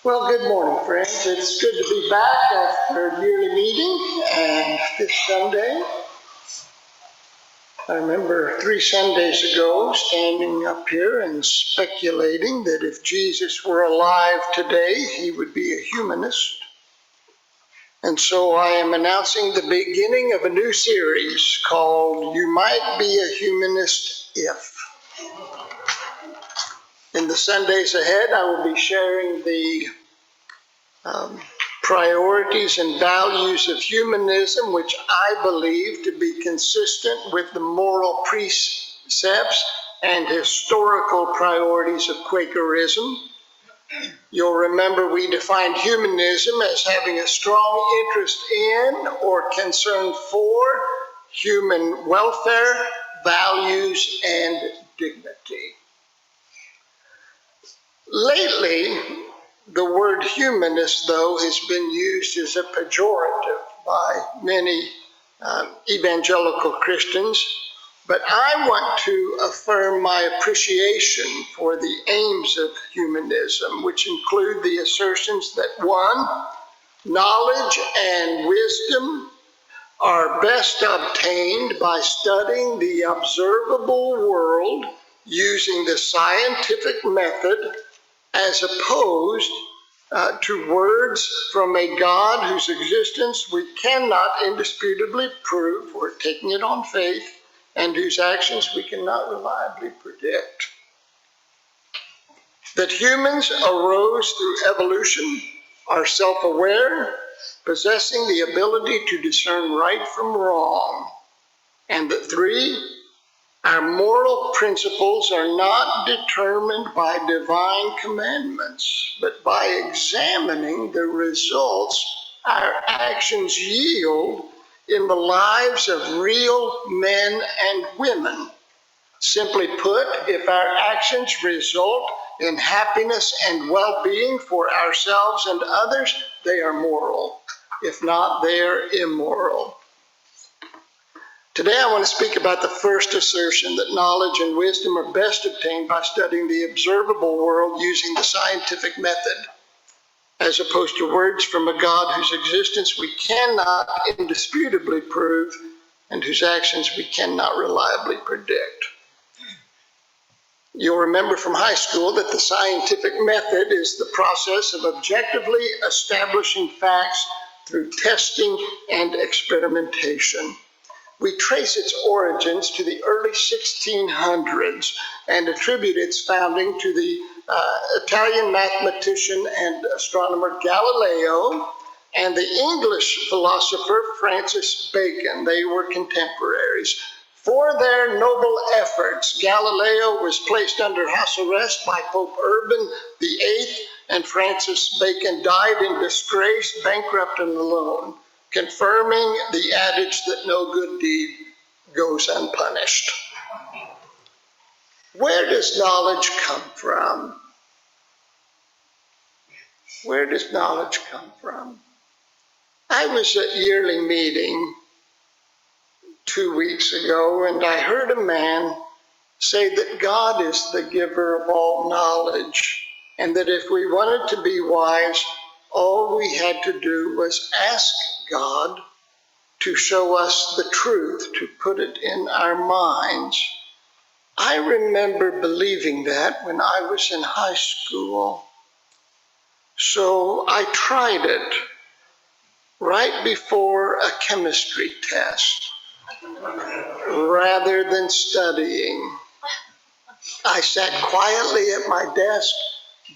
Well, good morning, friends. It's good to be back after our yearly meeting and this Sunday. I remember 3 Sundays ago standing up here and speculating that if Jesus were alive today, he would be a humanist. And so I am announcing the beginning of a new series called You Might Be a Humanist If. In the Sundays ahead, I will be sharing the priorities and values of humanism, which I believe to be consistent with the moral precepts and historical priorities of Quakerism. You'll remember we defined humanism as having a strong interest in or concern for human welfare, values, and dignity. Lately, the word humanist, though, has been used as a pejorative by many evangelical Christians, but I want to affirm my appreciation for the aims of humanism, which include the assertions that 1, knowledge and wisdom are best obtained by studying the observable world using the scientific method, as opposed to words from a God whose existence we cannot indisputably prove, we're taking it on faith, and whose actions we cannot reliably predict. That humans arose through evolution, are self-aware, possessing the ability to discern right from wrong. And that 3, our moral principles are not determined by divine commandments, but by examining the results our actions yield in the lives of real men and women. Simply put, if our actions result in happiness and well-being for ourselves and others, they are moral. If not, they are immoral. Today I want to speak about the first assertion that knowledge and wisdom are best obtained by studying the observable world using the scientific method, as opposed to words from a God whose existence we cannot indisputably prove and whose actions we cannot reliably predict. You'll remember from high school that the scientific method is the process of objectively establishing facts through testing and experimentation. We trace its origins to the early 1600s and attribute its founding to the Italian mathematician and astronomer Galileo and the English philosopher Francis Bacon. They were contemporaries. For their noble efforts, Galileo was placed under house arrest by Pope Urban VIII, and Francis Bacon died in disgrace, bankrupt and alone, confirming the adage that no good deed goes unpunished. Where does knowledge come from? Where does knowledge come from? I was at yearly meeting 2 weeks ago, and I heard a man say that God is the giver of all knowledge, and that if we wanted to be wise, all we had to do was ask God to show us the truth, to put it in our minds. I remember believing that when I was in high school. So I tried it right before a chemistry test. Rather than studying, I sat quietly at my desk,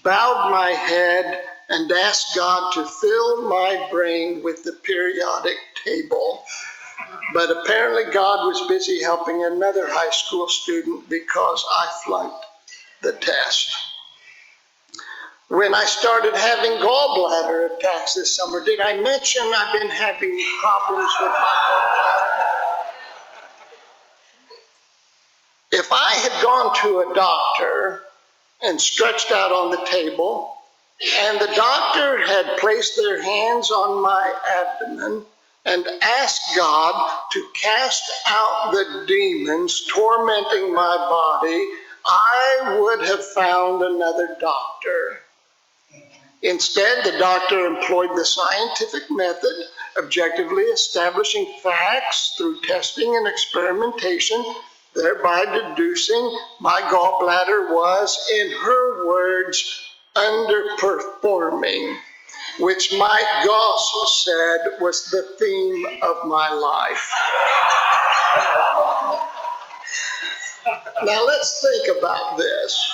bowed my head, and asked God to fill my brain with the periodic table. But apparently God was busy helping another high school student because I flunked the test. When I started having gallbladder attacks this summer, did I mention I've been having problems with my gallbladder? If I had gone to a doctor and stretched out on the table, and the doctor had placed their hands on my abdomen and asked God to cast out the demons tormenting my body, I would have found another doctor. Instead, the doctor employed the scientific method, objectively establishing facts through testing and experimentation, thereby deducing my gallbladder was, in her words, underperforming, which Mike Goss said was the theme of my life. Now let's think about this.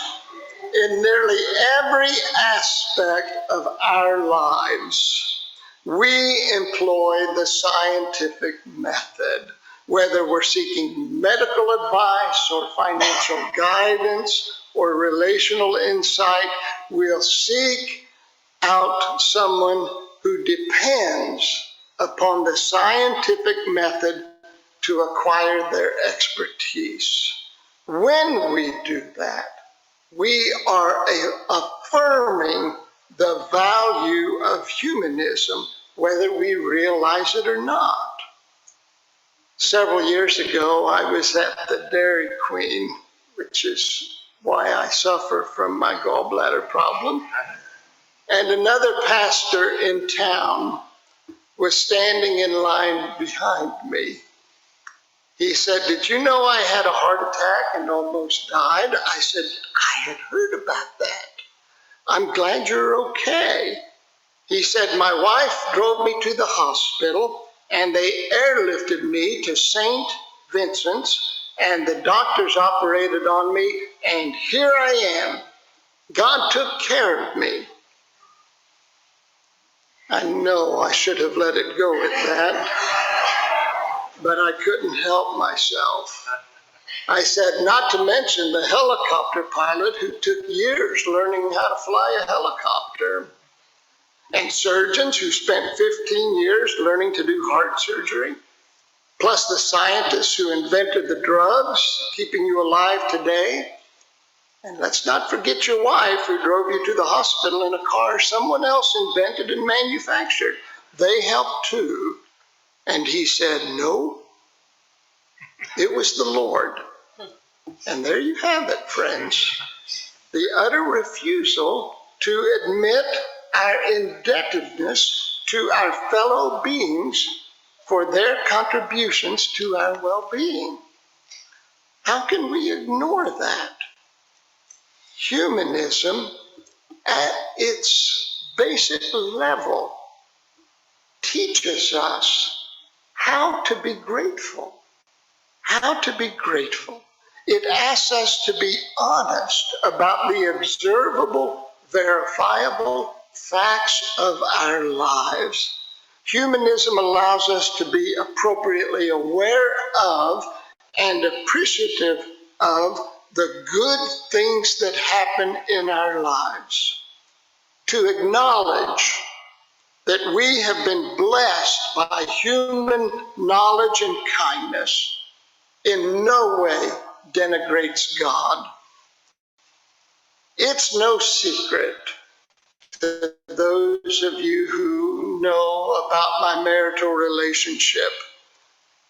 In nearly every aspect of our lives, we employ the scientific method, whether we're seeking medical advice or financial guidance or relational insight. We'll seek out someone who depends upon the scientific method to acquire their expertise. When we do that, we are affirming the value of humanism, whether we realize it or not. Several years ago, I was at the Dairy Queen, which is why I suffer from my gallbladder problem. And another pastor in town was standing in line behind me. He said, "Did you know I had a heart attack and almost died?" I said, "I had heard about that. I'm glad you're okay." He said, "My wife drove me to the hospital and they airlifted me to St. Vincent's and the doctors operated on me and here I am. God took care of me." I know I should have let it go at that, but I couldn't help myself. I said, not to mention the helicopter pilot who took years learning how to fly a helicopter, and surgeons who spent 15 years learning to do heart surgery, plus the scientists who invented the drugs keeping you alive today. And let's not forget your wife who drove you to the hospital in a car someone else invented and manufactured. They helped too. And he said, "No, it was the Lord." And there you have it, friends. The utter refusal to admit our indebtedness to our fellow beings for their contributions to our well-being. How can we ignore that? Humanism, at its basic level, teaches us how to be grateful. How to be grateful. It asks us to be honest about the observable, verifiable facts of our lives. Humanism allows us to be appropriately aware of and appreciative of the good things that happen in our lives. To acknowledge that we have been blessed by human knowledge and kindness in no way denigrates God. It's no secret to those of you who know about my marital relationship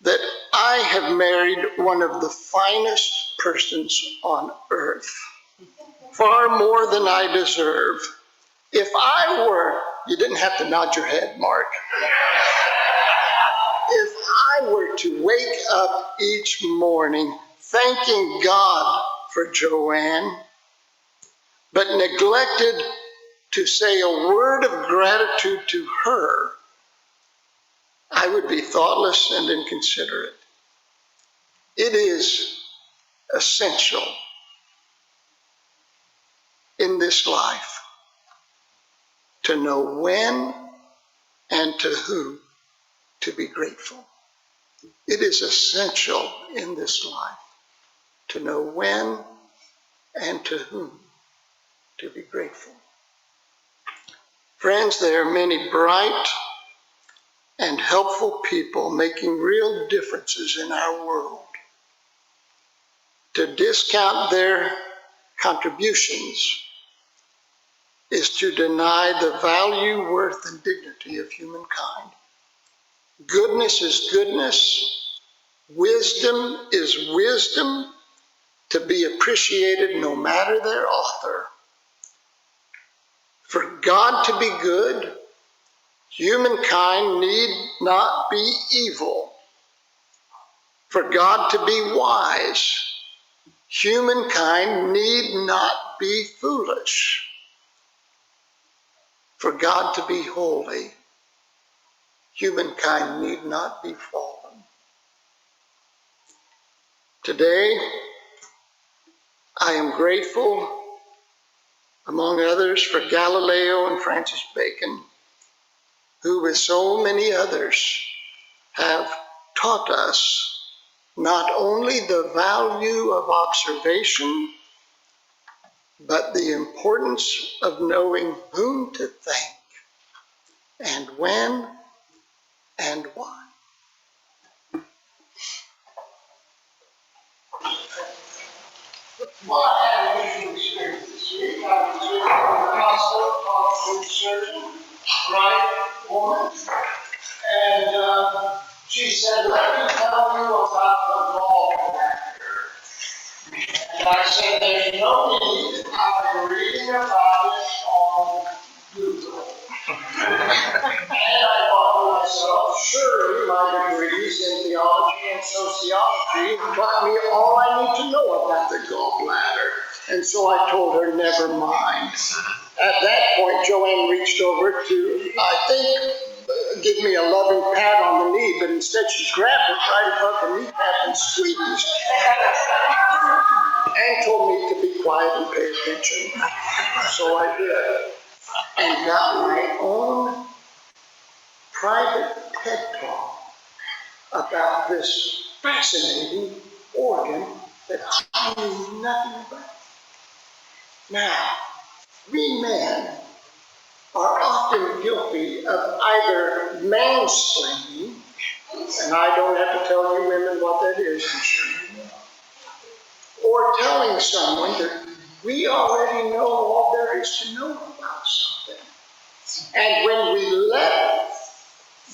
that I have married one of the finest persons on earth, far more than I deserve. If I were, you didn't have to nod your head, Mark. If I were to wake up each morning thanking God for Joanne, but neglected to say a word of gratitude to her, I would be thoughtless and inconsiderate. It is essential in this life to know when and to whom to be grateful. It is essential in this life to know when and to whom to be grateful. Friends, there are many bright and helpful people making real differences in our world. To discount their contributions is to deny the value, worth, and dignity of humankind. Goodness is goodness. Wisdom is wisdom to be appreciated no matter their author. For God to be good, humankind need not be evil. For God to be wise, humankind need not be foolish. For God to be holy, humankind need not be fallen. Today, I am grateful, among others, for Galileo and Francis Bacon, who with so many others have taught us not only the value of observation, but the importance of knowing whom to thank and when and why. Well, I had an interesting experience this week. I was with a hospital called a surgeon, bright woman, and she said, "Let me tell you about the gallbladder." And I said, "There's no need. I've been reading about it on Google." And I thought to myself, surely my degrees in theology and sociology taught me all I need to know about the gallbladder. And so I told her, never mind. At that point, Joanne reached over to, I think, give me a loving pat on the knee, but instead she grabbed it right above the kneecap and squeezed. And told me to be quiet and pay attention. So I did. And got my own private TED Talk about this fascinating organ that I knew nothing about. Now, we men are often guilty of either mansplaining, and I don't have to tell you women what that is, I'm sure you know, or telling someone that we already know all there is to know about something. And when we let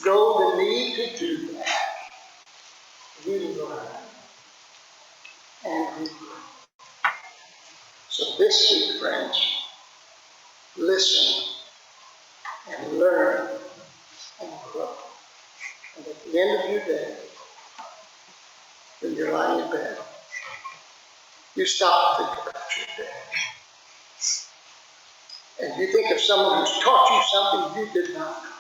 go the need to do that, we learn and we grow. So this week, friends, listen and learn and grow. And at the end of your day, when you're lying in bed, you stop and think about your day. And you think of someone who's taught you something you did not know.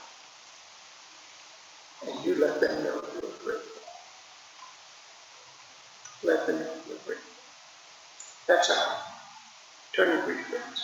And you let them know you're grateful. Let them know you're grateful. That's how. Turn to greet friends.